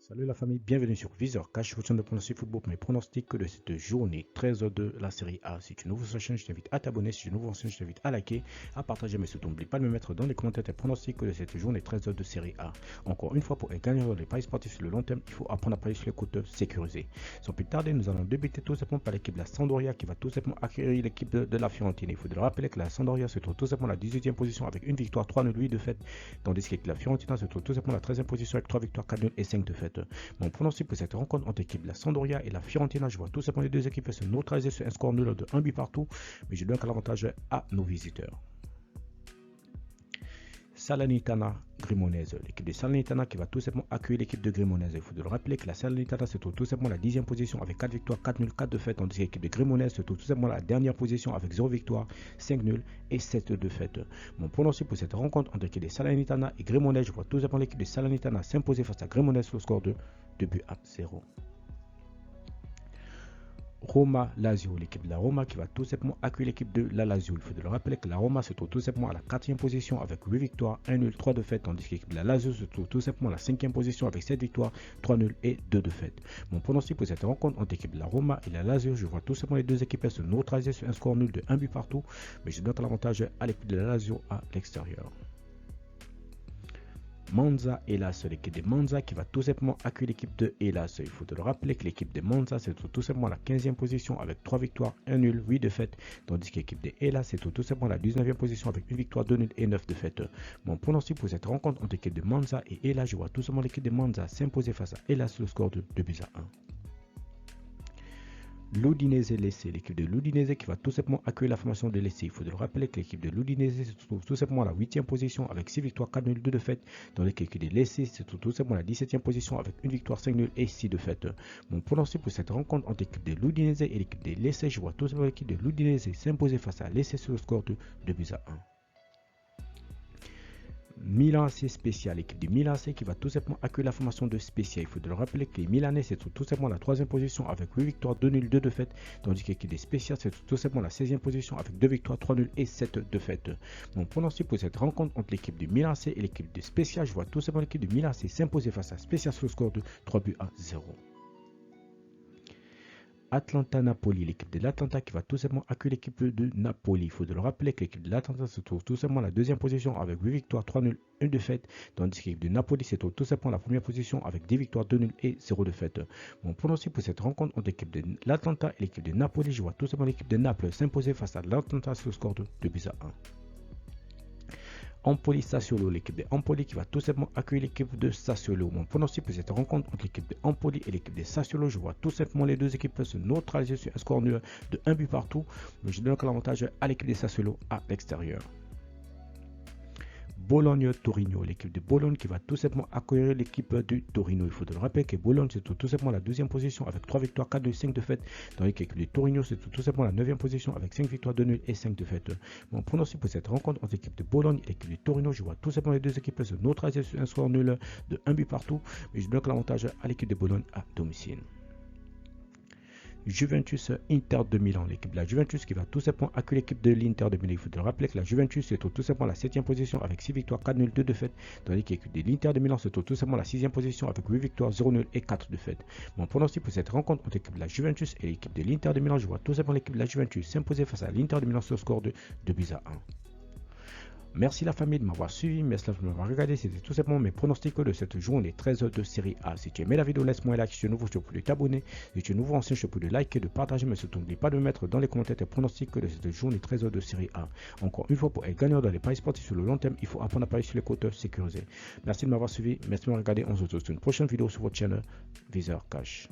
Salut la famille, bienvenue sur Viseur Cash, votre chaîne de pronostic football pour mes pronostics de cette journée 13 de la série A. Si tu es nouveau sur la chaîne, je t'invite à t'abonner. Si tu es nouveau sur la chaîne, je t'invite à liker, à partager, mais surtout n'oublie pas de me mettre dans les commentaires tes pronostics de cette journée 13 de série A. Encore une fois, pour gagner dans les paris sportifs sur le long terme, il faut apprendre à parier sur les côtes sécurisées. Sans plus tarder, nous allons débuter tout simplement par l'équipe de la Sampdoria qui va tout simplement accueillir l'équipe de la Fiorentina. Il faut le rappeler que la Sampdoria se trouve tout simplement à la 18e position avec une victoire, 3 nuls, 8 défaites, tandis que la Fiorentina se trouve tout simplement à la 13e position avec 3 victoires, 4 nuls et 5 défaites. Mon pronostic pour cette rencontre entre l'équipe de la Sampdoria et la Fiorentina, je vois tout simplement les deux équipes se neutraliser sur un score nul de 1 but partout, mais je donne l'avantage à nos visiteurs. Salernitana Cremonese, l'équipe de Salernitana qui va tout simplement accueillir l'équipe de Cremonese. Il faut le rappeler que la Salernitana se trouve tout simplement à la 10e position avec 4 victoires, 4 nuls, 4 défaites, tandis que l'équipe de Cremonese se trouve tout simplement à la dernière position avec 0 victoire, 5 nuls et 7 défaites. Mon pronostic pour cette rencontre entre l'équipe de Salernitana et Cremonese, je vois tout simplement l'équipe de Salernitana s'imposer face à Cremonese sur le score de 2 buts à 0. Roma Lazio, l'équipe de la Roma qui va tout simplement accueillir l'équipe de la Lazio. Il faut le rappeler que la Roma se trouve tout simplement à la 4e position avec 8 victoires, 1 nul, 3 défaites, tandis que l'équipe de la Lazio se trouve tout simplement à la 5e position avec 7 victoires, 3 nuls et 2 défaites. Mon pronostic pour cette rencontre entre l'équipe de la Roma et la Lazio, je vois tout simplement les deux équipes se neutraliser sur un score nul de 1 but partout, mais je donne l'avantage à l'équipe de la Lazio à l'extérieur. Monza Hellas, l'équipe de Monza qui va tout simplement accueillir l'équipe de Hellas. Il faut le rappeler que l'équipe de Monza se trouve tout simplement à la 15e position avec 3 victoires, 1 nul, 8 défaites, tandis que l'équipe de Hellas se trouve tout simplement à la 19e position avec 1 victoire, 2 nuls et 9 défaites. Mon pronostic pour cette rencontre entre l'équipe de Monza et Hellas, je vois tout simplement l'équipe de Monza s'imposer face à Hellas sur le score de 2 buts à 1. L'Udinese Lecce, l'équipe de l'Udinese qui va tout simplement accueillir la formation de Lecce. Il faut le rappeler que l'équipe de l'Udinese se trouve tout simplement à la 8e position avec 6 victoires, 4 nuls, 2 défaites, tandis que l'équipe de Lecce se trouve tout simplement à la 17e position avec 1 victoire, 5 nuls et 6 défaites. Mon pronostic pour cette rencontre entre l'équipe de l'Udinese et l'équipe de Lecce, je vois tout simplement l'équipe de l'Udinese s'imposer face à Lecce sur le score de 2 buts à 1. Milan AC spécial, l'équipe de Milan AC qui va tout simplement accueillir la formation de spécial. Il faut le rappeler que les Milanais se trouvent tout simplement à la 3e position avec 8 victoires, 2 nuls, 2 défaites, tandis que l'équipe des spéciales se trouve tout simplement à la 16e position avec 2 victoires, 3 nuls et 7 défaites. Mon pronostic pour cette rencontre entre l'équipe de Milan AC et l'équipe de spécial, je vois tout simplement l'équipe de Milan AC s'imposer face à spécial sur le score de 3 buts à 0. Atlanta-Napoli, l'équipe de l'Atlanta qui va tout simplement accueillir l'équipe de Napoli. Il faut le rappeler que l'équipe de l'Atlanta se trouve tout simplement à la 2e position avec 8 victoires, 3 nuls, 1 défaite, tandis que l'équipe de Napoli se trouve tout simplement à la 1re position avec 10 victoires, 2 nuls et 0 défaite. Mon pronostic pour cette rencontre entre l'équipe de l'Atlanta et l'équipe de Napoli, je vois tout simplement l'équipe de Naples s'imposer face à l'Atlanta sur le score de 2 buts à 1. Empoli Sassuolo, l'équipe de Empoli qui va tout simplement accueillir l'équipe de Sassuolo. Mon pronostic pour cette rencontre entre l'équipe de Empoli et l'équipe de Sassuolo, je vois tout simplement les deux équipes se neutraliser sur un score nul de 1 but partout, mais je donne l'avantage à l'équipe de Sassuolo à l'extérieur. Bologne-Torino, l'équipe de Bologne qui va tout simplement accueillir l'équipe de Torino. Il faut le rappeler que Bologne se trouve tout simplement à la 2e position avec 3 victoires, 4 nuls, 5 défaites, tandis que l'équipe de Torino se trouve tout simplement à la 9e position avec 5 victoires, 2 nuls et 5 défaites. Mon pronostic pour cette rencontre entre l'équipe de Bologne et l'équipe de Torino, je vois tout simplement les deux équipes se neutraliser sur un score nul de 1 but partout, mais je donne l'avantage à l'équipe de Bologne à domicile. Juventus Inter de Milan, l'équipe de la Juventus qui va tout simplement accueillir l'équipe de l'Inter de Milan. Il faut te rappeler que la Juventus se trouve tout simplement à la 7e position avec 6 victoires, 4 nuls, 2 défaites, tandis que l'équipe de l'Inter de Milan se trouve tout simplement à la 6e position avec 8 victoires, 0 nuls et 4 défaites. Mon pronostic pour cette rencontre entre l'équipe de la Juventus et l'équipe de l'Inter de Milan, je vois tout simplement l'équipe de la Juventus s'imposer face à l'Inter de Milan sur le score de 2 buts à 1. Merci la famille de m'avoir suivi, merci de m'avoir regardé, c'était tout simplement mes pronostics de cette journée 13 de série A. Si tu aimais la vidéo, laisse-moi un like, si tu es nouveau, je te prie de t'abonner, si tu es nouveau ancien, je te prie de liker, de partager, mais surtout n'oublie pas de mettre dans les commentaires tes pronostics de cette journée 13 de série A. Encore une fois, pour être gagnant dans les paris sportifs sur le long terme, il faut apprendre à parier sur les côtes sécurisées. Merci de m'avoir suivi, merci de m'avoir regardé, on se retrouve sur une prochaine vidéo sur votre chaîne Viseur Cash.